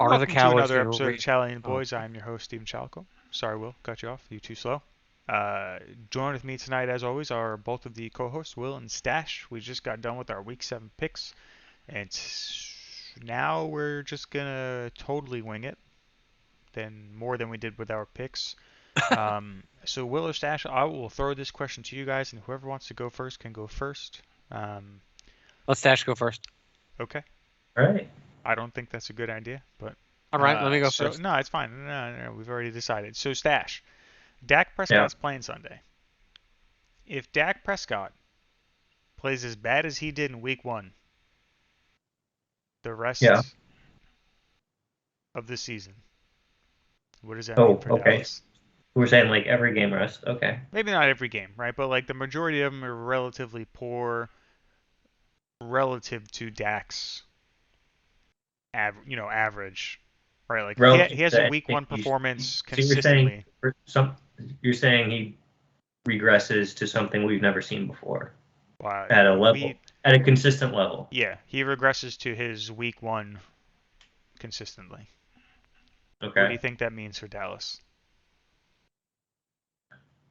Are the Welcome to Cowboys another going episode of to Challenger Boys. I am your host, Steven Chalco. Sorry, Will, cut you off. You too slow. Join with me tonight, as always, are both of the co-hosts, Will and Stash. We just got done with our Week 7 picks, and now we're just gonna totally wing it, more than we did with our picks. So Will or Stash, I will throw this question to you guys, and whoever wants to go first can go first. Let Stash go first. Okay. All right. I don't think that's a good idea, but All right, let me go first. No, it's fine. No, we've already decided. So Stash, Dak Prescott's playing Sunday. If Dak Prescott plays as bad as he did in Week 1, the rest of the season, what does that mean for Dallas? We're saying like every game rest. Okay. Maybe not every game, right? But like the majority of them are relatively poor relative to Dak's average, right? Like he has a Week 1 performance consistently. You're saying he regresses to something we've never seen before at a level, at a consistent level. Yeah, he regresses to his Week 1 consistently. Okay. What do you think that means for Dallas?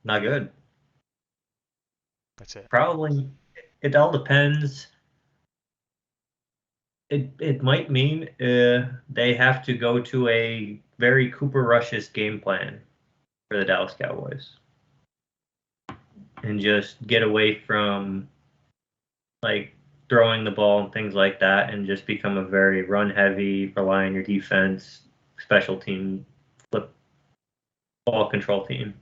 Not good. That's it. Probably. It all depends. It might mean they have to go to a very Cooper Rush-ish game plan for the Dallas Cowboys and just get away from like throwing the ball and things like that and just become a very run-heavy, rely on your defense, special team, flip ball control team.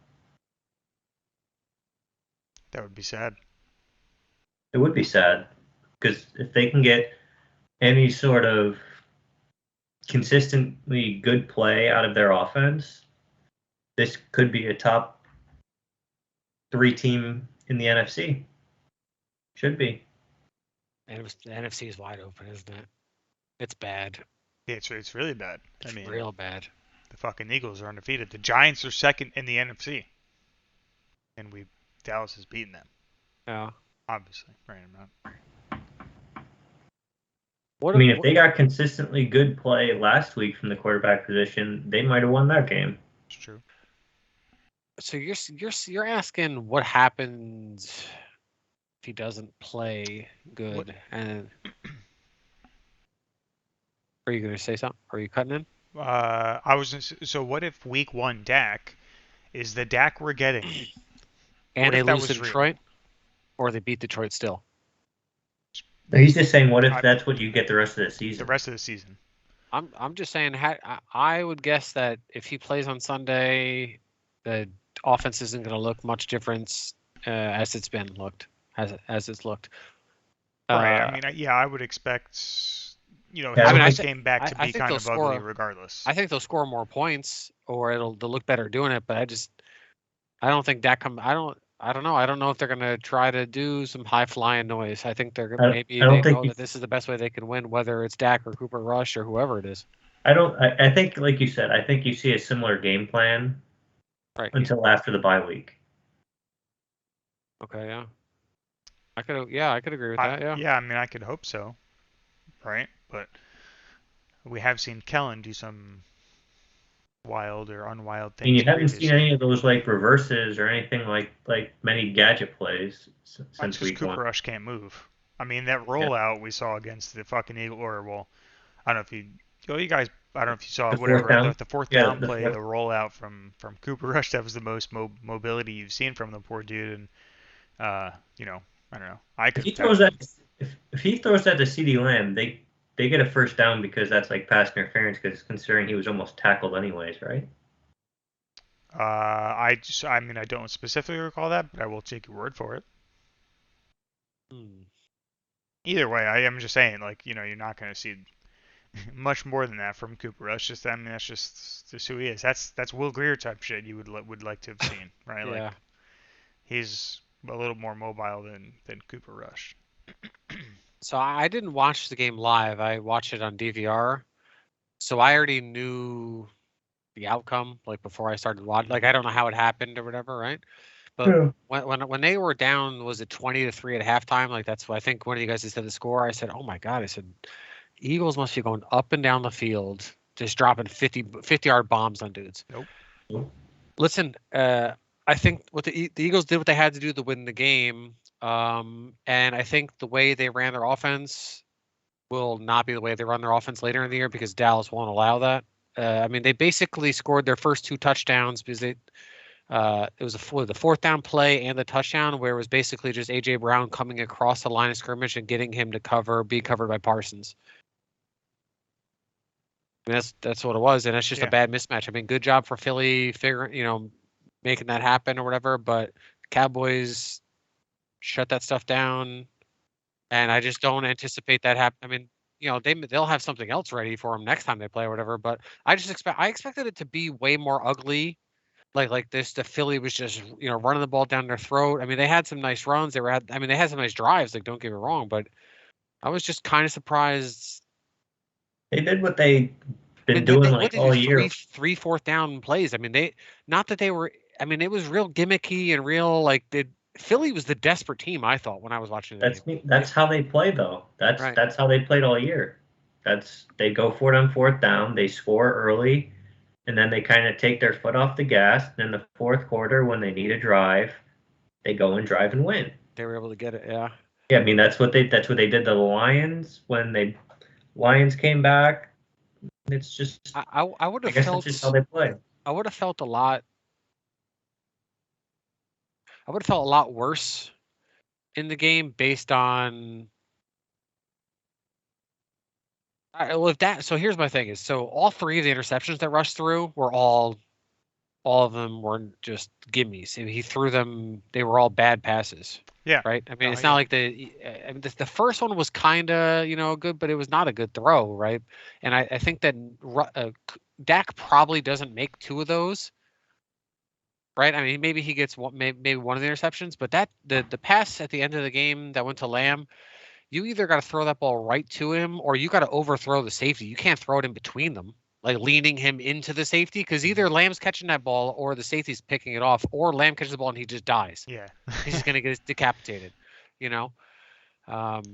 That would be sad. It would be sad because if they can get any sort of consistently good play out of their offense, this could be a top 3 team in the NFC. Should be. And the NFC is wide open, isn't it? It's bad. Yeah, it's really bad. It's real bad. The fucking Eagles are undefeated. The Giants are second in the NFC, and Dallas has beaten them. Yeah. Obviously, right? If they got consistently good play last week from the quarterback position, they might have won that game. It's true. So you're asking what happens if he doesn't play good? And are you going to say something? Are you cutting in? So what if Week 1 Dak is the Dak we're getting, and they lose to Detroit, or they beat Detroit still? He's just saying, what if that's what you get the rest of the season? The rest of the season. I'm just saying, I would guess that if he plays on Sunday, the offense isn't going to look much different as it's looked. Right. I would expect his game back to be kind of ugly regardless. I think they'll score more points, or they'll look better doing it. But I don't think Dak I don't know. I don't know if they're going to try to do some high-flying noise. I think they're going to know that this is the best way they can win, whether it's Dak or Cooper Rush or whoever it is. I think, like you said, I think you see a similar game plan until after the bye week. Okay, yeah. I could agree with that, yeah. Yeah, I could hope so, right? But we have seen Kellen do some wild or unwild things. You haven't seen any of those like reverses or anything like many gadget plays since Week 1. Cooper Rush can't move. That rollout we saw against the fucking Eagle, I don't know if you guys, I don't know if you saw the fourth down play, the rollout from Cooper Rush. That was the most mobility you've seen from the poor dude, and I don't know. If he throws that to CeeDee Lamb, they get a first down because that's like pass interference, because considering he was almost tackled anyways, right? I don't specifically recall that, but I will take your word for it. Either way, I am just saying, you're not going to see much more than that from Cooper. That's just who he is. That's Will Grier type shit you would like to have seen, right? Yeah. Like he's a little more mobile than Cooper Rush. So I didn't watch the game live. I watched it on DVR. So I already knew the outcome, before I started watching. I don't know how it happened or whatever, right? But when they were down, was it 20-3 at halftime? That's what I think one of you guys said the score. I said, oh my God. I said, Eagles must be going up and down the field just dropping 50-yard bombs on dudes. Nope. Listen, I think what the Eagles did what they had to do to win the game, and I think the way they ran their offense will not be the way they run their offense later in the year because Dallas won't allow that. I mean, they basically scored their first 2 touchdowns because it was the 4th down play and the touchdown where it was basically just AJ Brown coming across the line of scrimmage and getting him to be covered by Parsons. I mean, that's what it was, and it's just a bad mismatch. I mean, good job for Philly making that happen or whatever, but Cowboys shut that stuff down, and I just don't anticipate that happen. I mean, they'll have something else ready for them next time they play or whatever, but I expected it to be way more ugly. Like this, the Philly was just running the ball down their throat. I mean, they had some nice runs. They had some nice drives. Like, don't get me wrong, but I was just kind of surprised. They did what they've been doing all year. Three 4th down plays. I mean, it was real gimmicky and real Philly was the desperate team. I thought when I was watching the game. That's how they play though. That's how they played all year. They go for it on 4th down. They score early, and then they kind of take their foot off the gas. Then the 4th quarter, when they need a drive, they go and drive and win. They were able to get it. Yeah. Yeah, I mean that's what they did to the Lions when Lions came back. It's just I would have felt that's just how they play. I would have felt a lot worse in the game based on so here's my thing is all 3 of the interceptions that Rush threw were all of them were just gimmies. He threw them, they were all bad passes. Yeah. Right. I mean, it's not like the first one was kind of good, but it was not a good throw, right? And I think that Dak probably doesn't make 2 of those, right? I mean, maybe he gets maybe one of the interceptions, but the pass at the end of the game that went to Lamb, you either got to throw that ball right to him or you got to overthrow the safety. You can't throw it in between them, like leaning him into the safety, because either Lamb's catching that ball or the safety's picking it off, or Lamb catches the ball and he just dies. Yeah. He's just going to get decapitated, I don't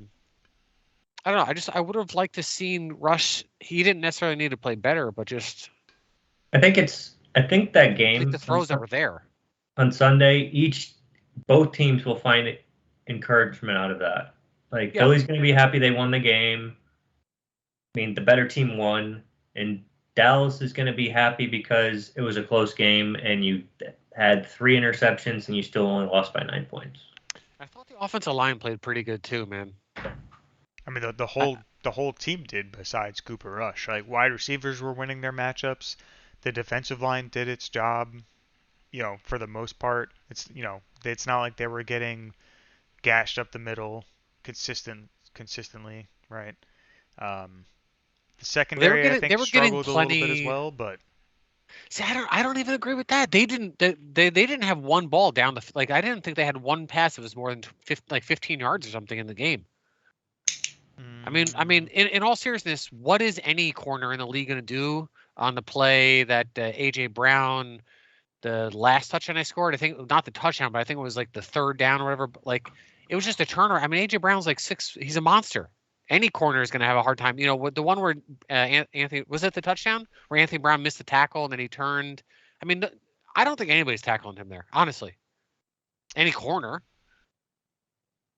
know. I would have liked to seen Rush. He didn't necessarily need to play better, but just. I think that game. The throws that were there. On Sunday, both teams will find encouragement out of that. Philly's going to be happy they won the game. I mean, the better team won, and Dallas is going to be happy because it was a close game and you had 3 interceptions and you still only lost by 9 points. I thought the offensive line played pretty good too, man. I mean, the whole team did besides Cooper Rush. Like, wide receivers were winning their matchups. The defensive line did its job, for the most part. It's not like they were getting gashed up the middle consistently, right? The secondary, I think, struggled a little bit as well, but see, I don't even agree with that. They didn't have one ball down the I didn't think they had one pass that was more than 15 yards or something in the game. I mean, in all seriousness, what is any corner in the league going to do on the play that AJ Brown, the last touchdown I scored? I think not the touchdown, but I think it was the 3rd down or whatever. It was just a turner. I mean, AJ Brown's 6. He's a monster. Any corner is going to have a hard time. The one where Anthony, was it the touchdown where Anthony Brown missed the tackle and then he turned? I mean, I don't think anybody's tackling him there, honestly. Any corner.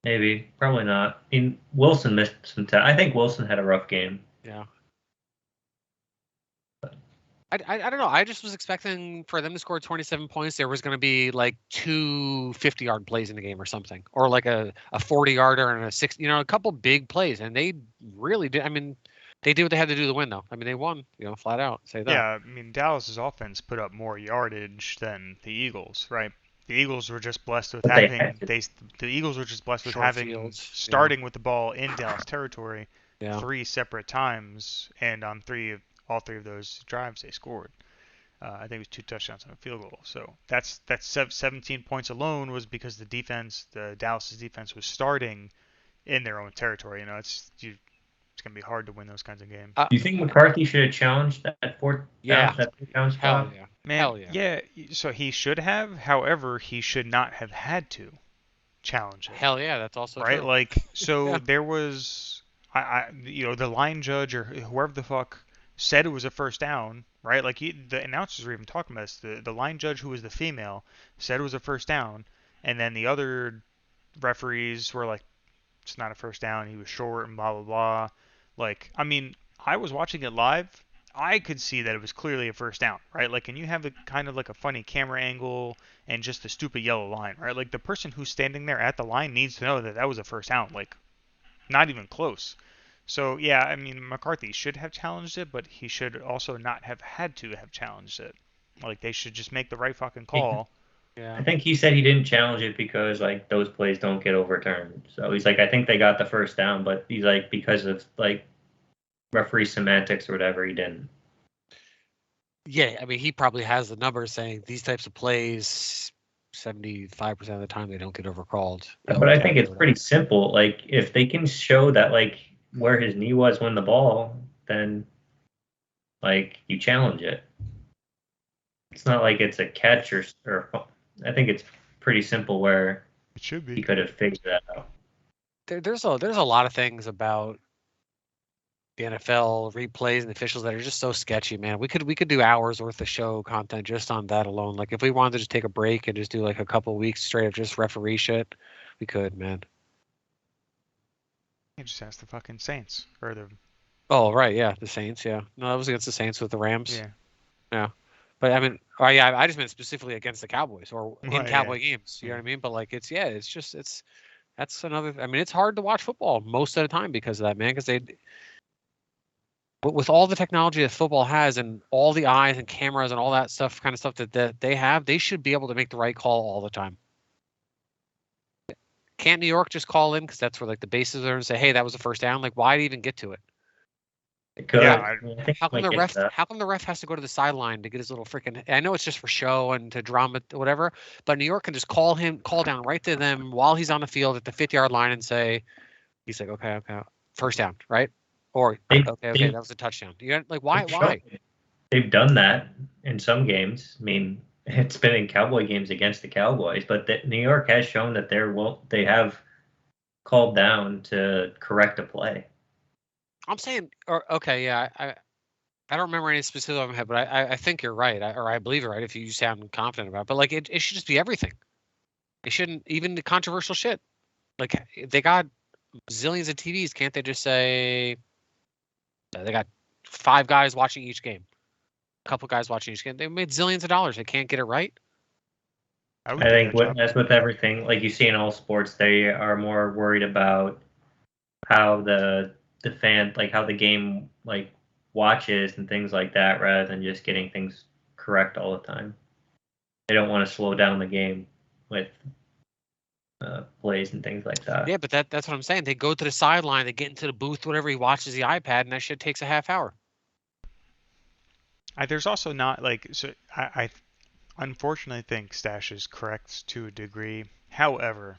Maybe, probably not. I mean, Wilson missed some I think Wilson had a rough game. Yeah. I don't know. I just was expecting for them to score 27 points. There was going to be 2 50-yard plays in the game or something, or a 40-yarder and a 6. A couple big plays, and they really did. I mean, they did what they had to do to win, though. I mean, they won, flat out. Say that. Yeah, I mean, Dallas's offense put up more yardage than the Eagles, right? The Eagles were just blessed with starting with the ball in Dallas territory 3 separate times, and on all 3 of those drives they scored. I think it was 2 touchdowns and a field goal. So that's 17 points alone was because the Dallas's defense was starting in their own territory. It's going to be hard to win those kinds of games. Do you think McCarthy should have challenged that 4th down spot? Hell yeah. Man, hell yeah. Yeah, so he should have. However, he should not have had to challenge it. Hell yeah, that's also right. True. So there was, the line judge or whoever the fuck said it was a first down, right? Like the announcers were even talking about this. The line judge, who was the female, said it was a first down, and then the other referees were like, it's not a first down. He was short and blah blah blah. Like, I mean, I was watching it live. I could see that it was clearly a first down, right? Like, and you have a kind of like a funny camera angle and just the stupid yellow line, right? Like, the person who's standing there at the line needs to know that that was a first down. Like, not even close. So yeah, I mean, McCarthy should have challenged it, but he should also not have had to have challenged it. Like, they should just make the right fucking call. I Yeah. think he said he didn't challenge it because like those plays don't get overturned. So he's like, I think they got the first down, but he's like, because of like referee semantics or whatever, he didn't. Yeah, I mean, he probably has the numbers saying these types of plays, 75% of the time they don't get overcalled. But I think it's pretty simple. Like, if they can show that like where his knee was when the ball, then like you challenge it. It's not like it's a catch or I think it's pretty simple where It should he be. could have figured that out. There's a lot of things about the NFL replays and officials that are just so sketchy, man. We could do hours worth of show content just on that alone. Like, if we wanted to just take a break and just do like a couple weeks straight of just referee shit, we could, man. You just ask the fucking Saints or the Oh, right, yeah, the Saints, yeah. No, that was against the Saints with the Rams. yeah. But I mean, oh yeah, I just meant specifically against the Cowboys or in Right, Cowboy yeah. games. You know what I mean? But like, it's that's another. I mean, it's hard to watch football most of the time because of that, man. Because but with all the technology that football has and all the eyes and cameras and all that stuff, kind of stuff that they have, they should be able to make the right call all the time. Can't New York just call in because that's where like the bases are and say, hey, that was a first down? Like, why even get to it? It could. Yeah, I think How come might the get ref? that. How come the ref has to go to the sideline to get his little freaking? I know it's just for show and to drama, whatever. But New York can just call down right to them while he's on the field at the 50-yard line and say, he's like, okay, first down, right? Or They- okay, they- that was a touchdown. You got, like, why? They've done that in some games. I mean, it's been in Cowboy games against the Cowboys, but New York has shown that they have called down to correct a play. I'm saying, or okay, yeah, I don't remember any specific on my head, but I think you're right, or I believe you're right if you sound confident about it. But like, it should just be everything. It shouldn't even the controversial shit. Like, they got zillions of TVs. Can't they just say they got 5 guys watching each game, a couple guys watching each game? They made zillions of dollars. They can't get it right. I think as with everything, like you see in all sports, they are more worried about how the fan, like how the game like watches and things like that, rather than just getting things correct all the time. They don't want to slow down the game with plays and things like that. Yeah, but that's what I'm saying. They go to the sideline, they get into the booth, whatever. He watches the iPad, and that shit takes a half hour. There's also not like so. I unfortunately think Stash is correct to a degree. However,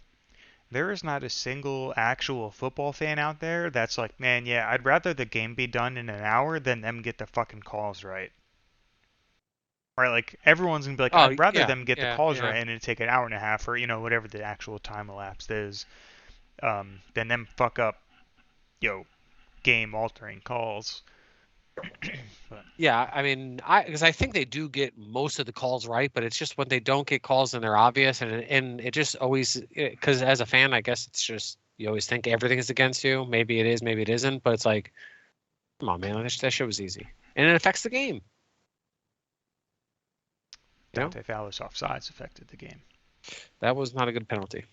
there is not a single actual football fan out there that's like, man, yeah, I'd rather the game be done in an hour than them get the fucking calls right. Right, like everyone's gonna be like, I'd rather them get the calls right and it'd take an hour and a half or whatever the actual time elapsed is, than them fuck up, game altering calls. But, yeah, I mean, because I think they do get most of the calls right, but it's just when they don't get calls and they're obvious, and it just always, because as a fan, I guess it's just you always think everything is against you. Maybe it is, maybe it isn't, but it's like, come on, man, that shit was easy, and it affects the game. Dante Fowler's offsides affected the game. That was not a good penalty.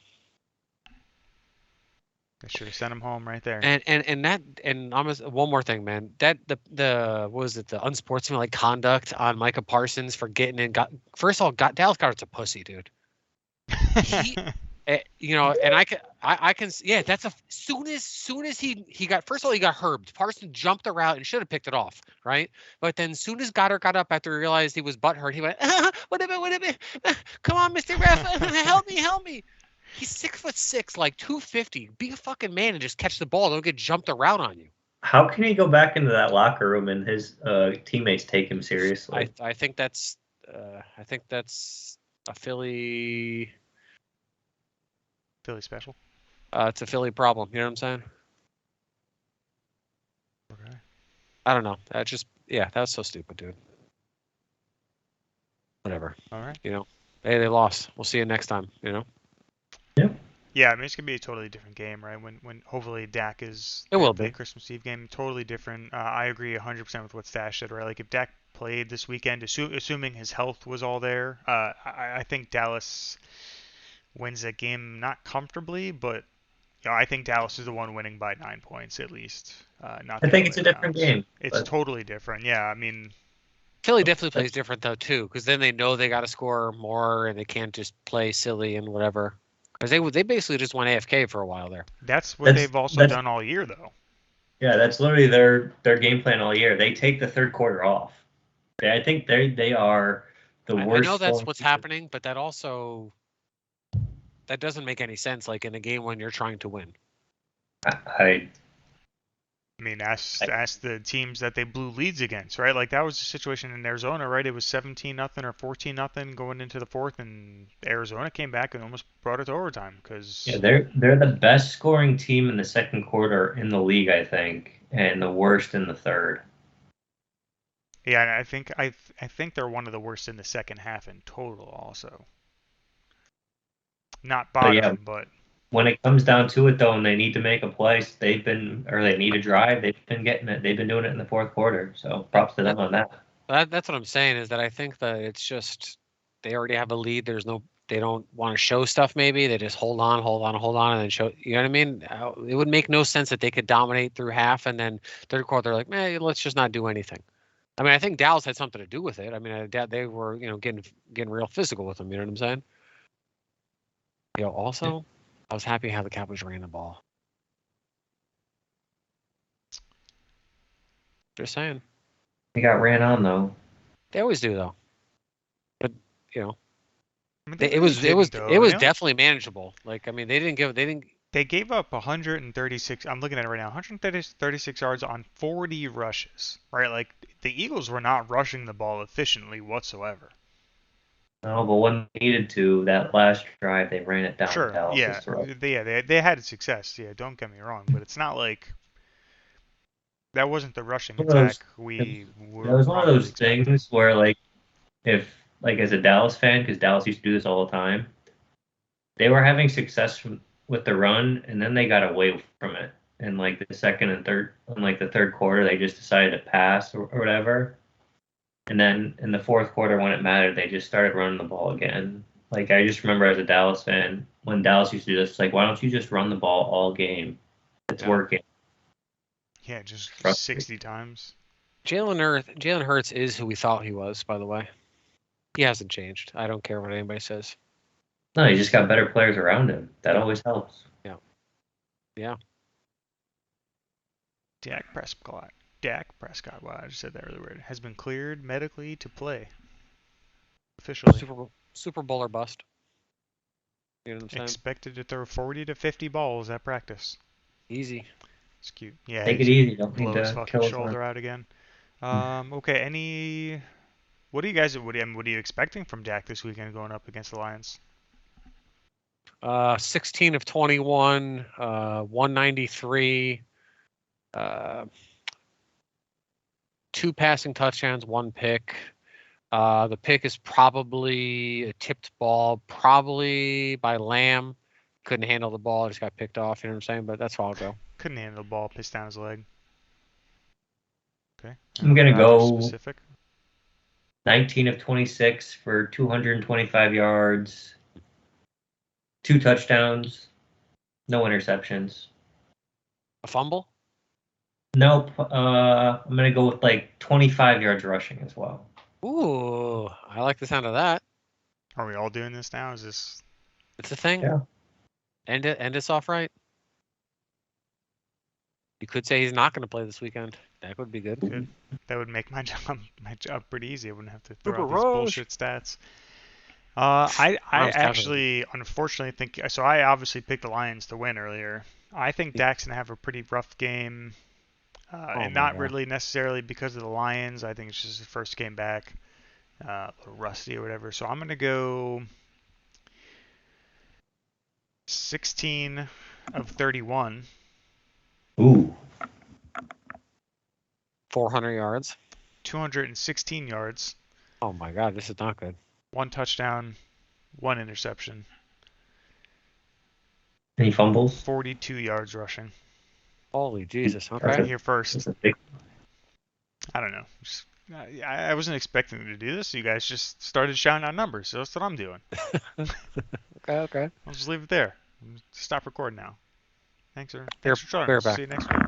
They should have sent him home right there. And almost one more thing, man. That the what was it, the unsportsmanlike conduct on Micah Parsons for getting in. First of all, Dallas Goedert's a pussy, dude. And I can yeah. That's soon as he got, first of all, he got herbed. Parsons jumped the route and should have picked it off, right? But then soon as Goddard got up after he realized he was butthurt, he went, what a bit, come on, Mr. Ref, help me. He's 6'6", like 250. Be a fucking man and just catch the ball. Don't get jumped around on you. How can he go back into that locker room and his teammates take him seriously? I think that's a Philly special. It's a Philly problem. You know what I'm saying? Okay. I don't know. That just Yeah, that was so stupid, dude. Whatever. All right. You know, hey, they lost. We'll see you next time. You know, Yeah, I mean it's gonna be a totally different game, right? When hopefully Dak is It will the be. Christmas Eve game, totally different. I agree 100% with what Stash said, right? Like if Dak played this weekend, assuming his health was all there, I think Dallas wins that game not comfortably, but I think Dallas is the one winning by 9 points at least, not I the other think way it's a different around. game, It's but totally different. Yeah, I mean, Philly definitely plays that's different though too, because then they know they got to score more and they can't just play silly and whatever. Because they basically just went AFK for a while there. that's what that's they've also that's done all year, though. yeah, that's literally their game plan all year. They take the third quarter off. I think they are the I know worst that's scoring what's team. happening, but that doesn't make any sense. Like in a game when you're trying to win. I I mean, ask the teams that they blew leads against, right? Like that was the situation in Arizona, right? It was 17-0 or 14-0 going into the fourth, and Arizona came back and almost brought it to overtime yeah, because they're the best scoring team in the second quarter in the league, I think, and the worst in the third. yeah, and I think they're one of the worst in the second half in total, also. Not So yeah, bottom, but when it comes down to it though, and they need to make a play, they need a drive, they've been getting it. They've been doing it in the fourth quarter. So props to them on that. That's what I'm saying is that I think that it's just they already have a lead. They don't want to show stuff. Maybe they just hold on, and then show. You know what I mean? It would make no sense that they could dominate through half and then third quarter they're like, man, let's just not do anything. I mean, I think Dallas had something to do with it. I mean, they were getting real physical with them. You know what I'm saying? Also, I was happy how the Cowboys ran the ball. Just saying, They got ran on though. they always do though. But you know, I mean, they really it didn't though. was definitely manageable. Like I mean, they didn't. They gave up 136. I'm looking at it right now. 136 yards on 40 rushes. Right, like the Eagles were not rushing the ball efficiently whatsoever. No, but when they needed to, that last drive, they ran it down Sure, Dallas's yeah, throat. they had success. Yeah, don't get me wrong, but it's not like that wasn't the rushing One of those, attack we that were was one of probably those expecting. things where, like, if, like, as a Dallas fan, because Dallas used to do this all the time, they were having success with the run, and then they got away from it. And like the second and third, in like the third quarter, they just decided to pass or whatever. And then in the fourth quarter, when it mattered, they just started running the ball again. Like I just remember as a Dallas fan, when Dallas used to do this, it's like, why don't you just run the ball all game? It's Yeah. working. Yeah, just Frustrating. 60 times. Jalen Hurts is who we thought he was. By the way, he hasn't changed. I don't care what anybody says. No, you just got better players around him. That always helps. Yeah. Dak Prescott. Dak Prescott. Wow, I just said that really weird. Has been cleared medically to play officially. Super Bowl or bust. You know what I'm saying? Expected to throw 40 to 50 balls at practice. Easy. It's cute. Yeah, Take he's it gonna easy. Don't need blow his to fucking kill his arm. shoulder out again. Okay. What are you guys? What are you expecting from Dak this weekend going up against the Lions? 16 of 21, 193, 2 passing touchdowns, 1 pick. The pick is probably a tipped ball, probably by Lamb. Couldn't handle the ball, just got picked off. You know what I'm saying? But that's how I'll go. Couldn't handle the ball, pissed down his leg. Okay. I'm gonna Rather go specific. 19 of 26 for 225 yards, 2 touchdowns, no interceptions. A fumble? Nope. I'm gonna go with like 25 yards rushing as well. Ooh, I like the sound of that. Are we all doing this now? Is this? It's a thing. Yeah. End us off right. You could say he's not going to play this weekend. That would be good. Good. That would make my job pretty easy. I wouldn't have to throw Super out these rush. bullshit stats. I Browns actually, unfortunately, think so. I obviously picked the Lions to win earlier. I think Dak's gonna have a pretty rough game, and my not God. really necessarily because of the Lions. I think it's just his first game back, a little rusty or whatever. So I'm gonna go 16 of 31. Ooh. 400 yards. 216 yards, Oh my God, this is not good. 1 touchdown, 1 interception, Any fumbles? 42 yards rushing. Holy Jesus. Heard Okay. it here first. That's a big. I don't know. I wasn't expecting to do this. You guys just started shouting out numbers, so that's what I'm doing. Okay. I'll just leave it there. Stop recording now. Thanks for Bear joining back. us. See you next week.